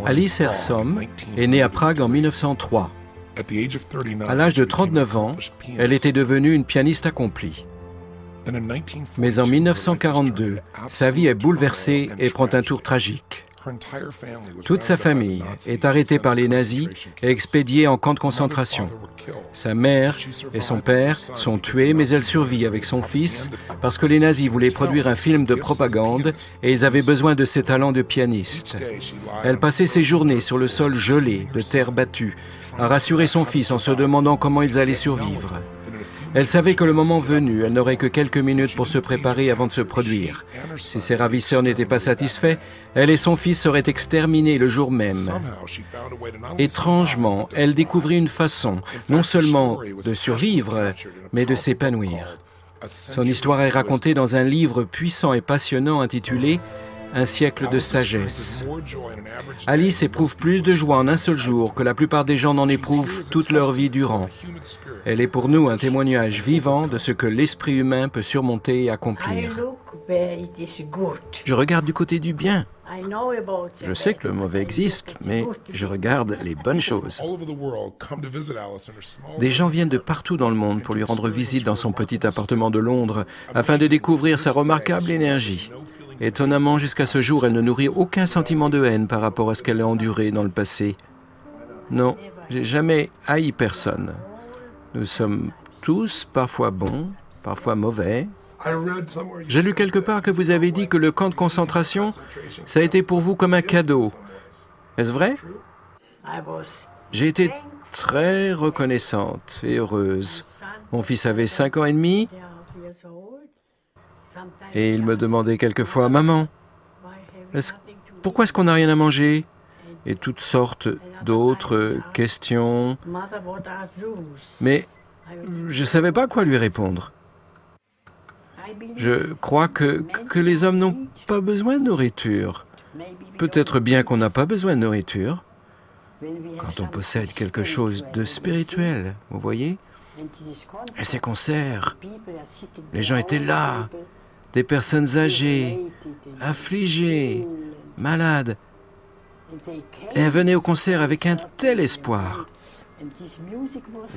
Alice Hersom est née à Prague en 1903. À l'âge de 39 ans, elle était devenue une pianiste accomplie. Mais en 1942, sa vie est bouleversée et prend un tour tragique. Toute sa famille est arrêtée par les nazis et expédiée en camp de concentration. Sa mère et son père sont tués, mais elle survit avec son fils parce que les nazis voulaient produire un film de propagande et ils avaient besoin de ses talents de pianiste. Elle passait ses journées sur le sol gelé, de terre battue, à rassurer son fils en se demandant comment ils allaient survivre. Elle savait que le moment venu, elle n'aurait que quelques minutes pour se préparer avant de se produire. Si ses ravisseurs n'étaient pas satisfaits, elle et son fils seraient exterminés le jour même. Étrangement, elle découvrit une façon, non seulement de survivre, mais de s'épanouir. Son histoire est racontée dans un livre puissant et passionnant intitulé « Un siècle de sagesse ». Alice éprouve plus de joie en un seul jour que la plupart des gens n'en éprouvent toute leur vie durant. Elle est pour nous un témoignage vivant de ce que l'esprit humain peut surmonter et accomplir. Je regarde du côté du bien. Je sais que le mauvais existe, mais je regarde les bonnes choses. Des gens viennent de partout dans le monde pour lui rendre visite dans son petit appartement de Londres afin de découvrir sa remarquable énergie. Étonnamment, jusqu'à ce jour, elle ne nourrit aucun sentiment de haine par rapport à ce qu'elle a enduré dans le passé. Non, j'ai jamais haï personne. Nous sommes tous parfois bons, parfois mauvais. J'ai lu quelque part que vous avez dit que le camp de concentration, ça a été pour vous comme un cadeau. Est-ce vrai? J'ai été très reconnaissante et heureuse. Mon fils avait 5 ans et demi et il me demandait quelquefois « Maman, pourquoi est-ce qu'on n'a rien à manger ?» et toutes sortes d'autres questions. Mais je ne savais pas quoi lui répondre. Je crois que les hommes n'ont pas besoin de nourriture. Peut-être bien qu'on n'a pas besoin de nourriture. Quand on possède quelque chose de spirituel, vous voyez? Et ces concerts, les gens étaient là, des personnes âgées, affligées, malades. Et elles venaient au concert avec un tel espoir.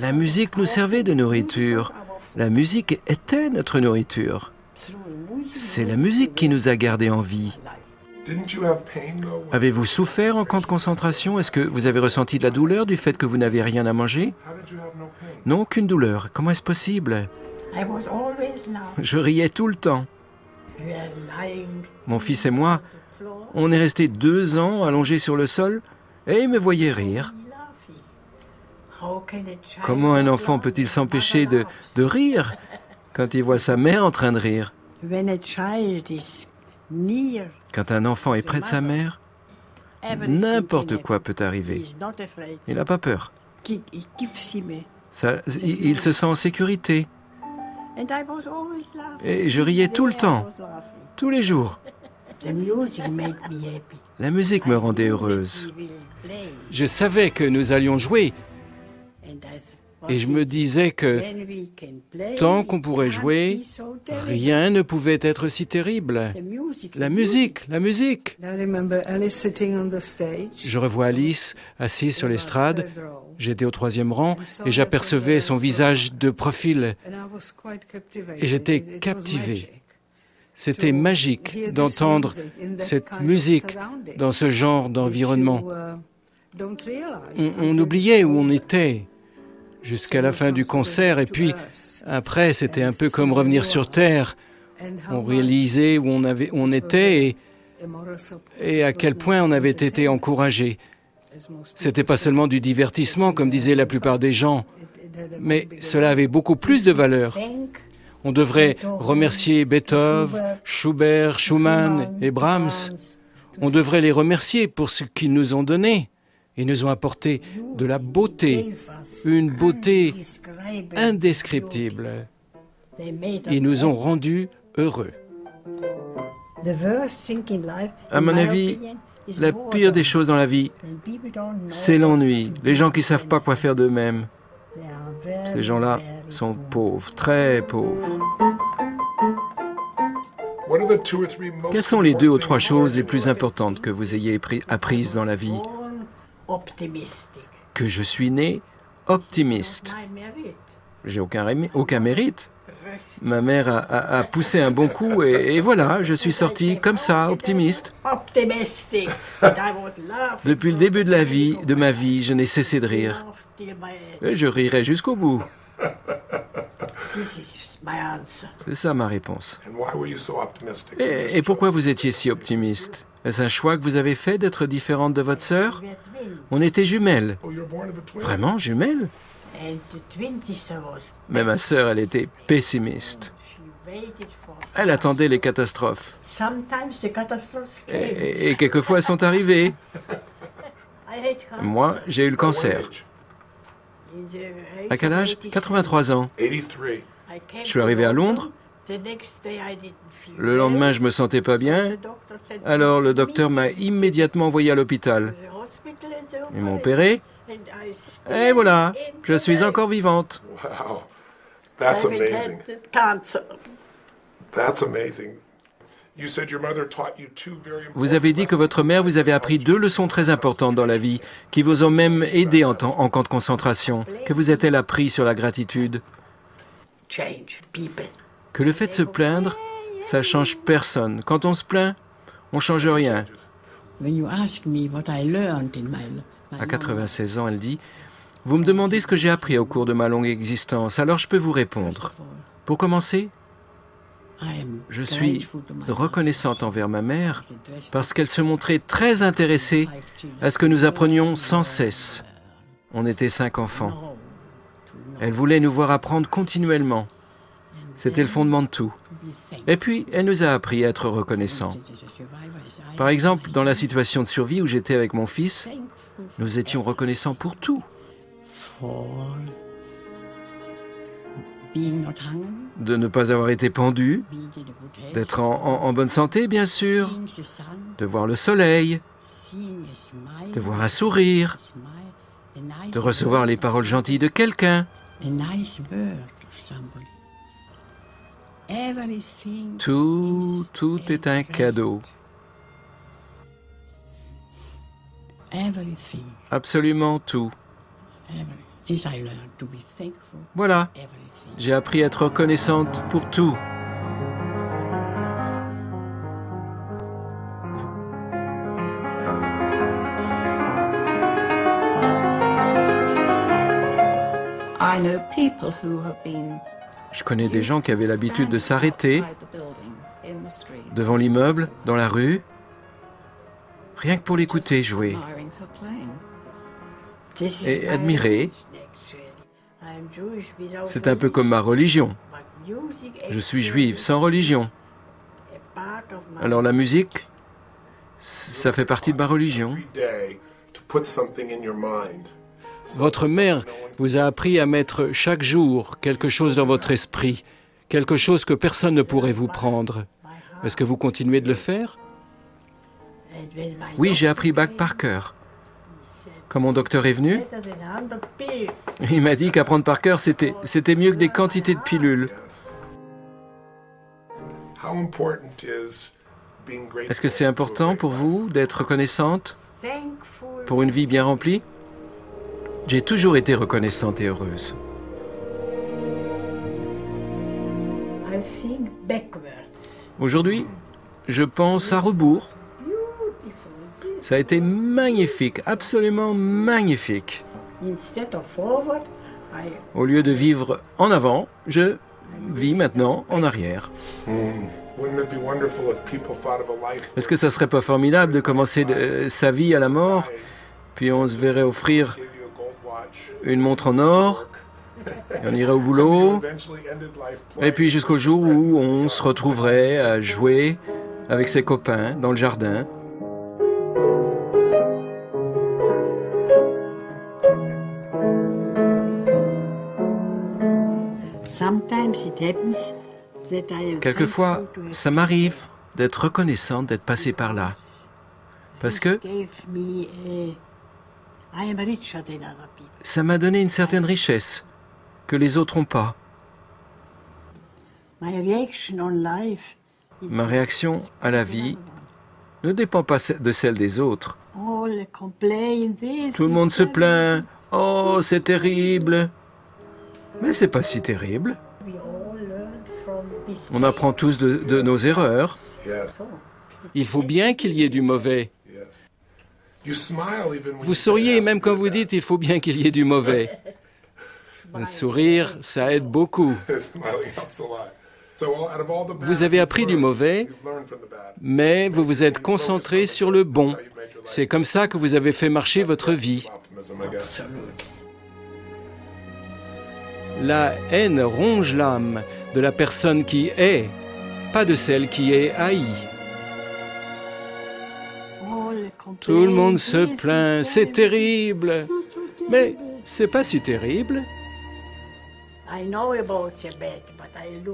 La musique nous servait de nourriture. La musique était notre nourriture. C'est la musique qui nous a gardés en vie. Avez-vous souffert en camp de concentration? Est-ce que vous avez ressenti de la douleur du fait que vous n'avez rien à manger? Non, aucune douleur. Comment est-ce possible? Je riais tout le temps. Mon fils et moi, on est restés 2 ans allongés sur le sol et il me voyait rire. Comment un enfant peut-il s'empêcher de rire quand il voit sa mère en train de rire? Quand un enfant est près de sa mère, n'importe quoi peut arriver. Il n'a pas peur. Il se sent en sécurité. Et je riais tout le temps, tous les jours. La musique me rendait heureuse. Je savais que nous allions jouer. Et je me disais que tant qu'on pourrait jouer, rien ne pouvait être si terrible. La musique, la musique. Je revois Alice assise sur l'estrade. J'étais au 3e rang et j'apercevais son visage de profil. Et j'étais captivé. C'était magique d'entendre cette musique dans ce genre d'environnement. On oubliait où on était jusqu'à la fin du concert et puis après c'était un peu comme revenir sur terre. On réalisait où on était et à quel point on avait été encouragé. C'était pas seulement du divertissement comme disaient la plupart des gens, mais cela avait beaucoup plus de valeur. On devrait remercier Beethoven, Schubert, Schumann et Brahms. On devrait les remercier pour ce qu'ils nous ont donné. Ils nous ont apporté de la beauté, une beauté indescriptible. Ils nous ont rendus heureux. À mon avis, la pire des choses dans la vie, c'est l'ennui. Les gens qui ne savent pas quoi faire d'eux-mêmes. Ces gens-là sont pauvres, très pauvres. Quelles sont les 2 ou 3 choses les plus importantes que vous ayez apprises dans la vie? Que je suis né optimiste. J'ai aucun mérite. Ma mère a poussé un bon coup et voilà, je suis sorti comme ça, optimiste. Depuis le début de ma vie, je n'ai cessé de rire. Et je rirai jusqu'au bout. C'est ça ma réponse. Et pourquoi vous étiez si optimiste? Est-ce un choix que vous avez fait d'être différente de votre sœur? On était jumelles. Vraiment jumelles? Mais ma sœur, elle était pessimiste. Elle attendait les catastrophes. Et quelquefois, elles sont arrivées. Moi, j'ai eu le cancer. À quel âge? 83 ans. Je suis arrivé à Londres. Le lendemain, je me sentais pas bien. Alors, le docteur m'a immédiatement envoyé à l'hôpital. Ils m'ont opéré. Et voilà, je suis encore vivante. Wow, that's amazing. That's amazing. Vous avez dit que votre mère vous avait appris 2 leçons très importantes dans la vie, qui vous ont même aidé en camp de concentration. Que vous a-t-elle appris sur la gratitude? Que le fait de se plaindre, ça change personne. Quand on se plaint, on change rien. À 96 ans, elle dit, « Vous me demandez ce que j'ai appris au cours de ma longue existence, alors je peux vous répondre. Pour commencer, je suis reconnaissante envers ma mère parce qu'elle se montrait très intéressée à ce que nous apprenions sans cesse. On était 5 enfants. Elle voulait nous voir apprendre continuellement. C'était le fondement de tout. Et puis, elle nous a appris à être reconnaissants. Par exemple, dans la situation de survie où j'étais avec mon fils, nous étions reconnaissants pour tout. De ne pas avoir été pendu, d'être en bonne santé, bien sûr, de voir le soleil, de voir un sourire, de recevoir les paroles gentilles de quelqu'un. Tout est un cadeau. Absolument tout. Voilà, j'ai appris à être reconnaissante pour tout. Je connais des gens qui avaient l'habitude de s'arrêter devant l'immeuble, dans la rue, rien que pour l'écouter jouer et admirer. C'est un peu comme ma religion. Je suis juive sans religion. Alors la musique, ça fait partie de ma religion. Votre mère vous a appris à mettre chaque jour quelque chose dans votre esprit, quelque chose que personne ne pourrait vous prendre. Est-ce que vous continuez de le faire? Oui, j'ai appris Bach par cœur. Quand mon docteur est venu, il m'a dit qu'apprendre par cœur, c'était mieux que des quantités de pilules. Est-ce que c'est important pour vous d'être reconnaissante pour une vie bien remplie? J'ai toujours été reconnaissante et heureuse. Aujourd'hui, je pense à rebours. Ça a été magnifique, absolument magnifique. Au lieu de vivre en avant, je vis maintenant en arrière. Est-ce que ça serait pas formidable de commencer sa vie à la mort, puis on se verrait offrir une montre en or, et on irait au boulot, et puis jusqu'au jour où on se retrouverait à jouer avec ses copains dans le jardin. Quelquefois, ça m'arrive d'être reconnaissante d'être passée par là. Parce que ça m'a donné une certaine richesse que les autres n'ont pas. Ma réaction à la vie ne dépend pas de celle des autres. Tout le monde se plaint. « Oh, c'est terrible !» Mais c'est pas si terrible. On apprend tous de nos erreurs. Il faut bien qu'il y ait du mauvais. Vous souriez même quand vous dites « il faut bien qu'il y ait du mauvais ». Un sourire, ça aide beaucoup. Vous avez appris du mauvais, mais vous vous êtes concentré sur le bon. C'est comme ça que vous avez fait marcher votre vie. La haine ronge l'âme de la personne qui est, pas de celle qui est haïe. Tout le monde se plaint, c'est terrible. Mais c'est pas si terrible.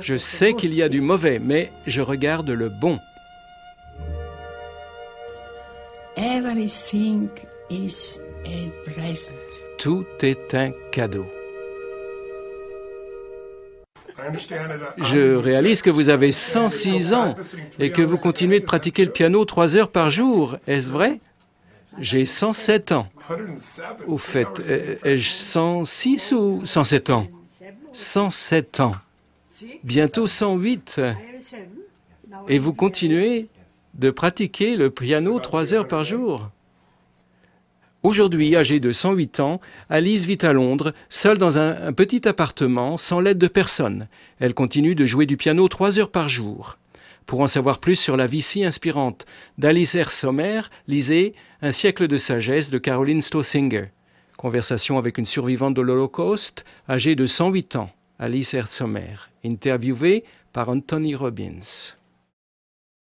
Je sais qu'il y a du mauvais, mais je regarde le bon. Tout est un cadeau. Je réalise que vous avez 106 ans et que vous continuez de pratiquer le piano 3 heures par jour. Est-ce vrai? J'ai 107 ans. Au fait, ai-je 106 ou 107 ans? 107 ans. Bientôt 108. Et vous continuez de pratiquer le piano 3 heures par jour. Aujourd'hui, âgée de 108 ans, Alice vit à Londres, seule dans un petit appartement, sans l'aide de personne. Elle continue de jouer du piano 3 heures par jour. Pour en savoir plus sur la vie si inspirante d'Alice R. Sommer, lisez Un siècle de sagesse de Caroline Stossinger. Conversation avec une survivante de l'Holocauste, âgée de 108 ans, Alice R. Sommer, interviewée par Anthony Robbins.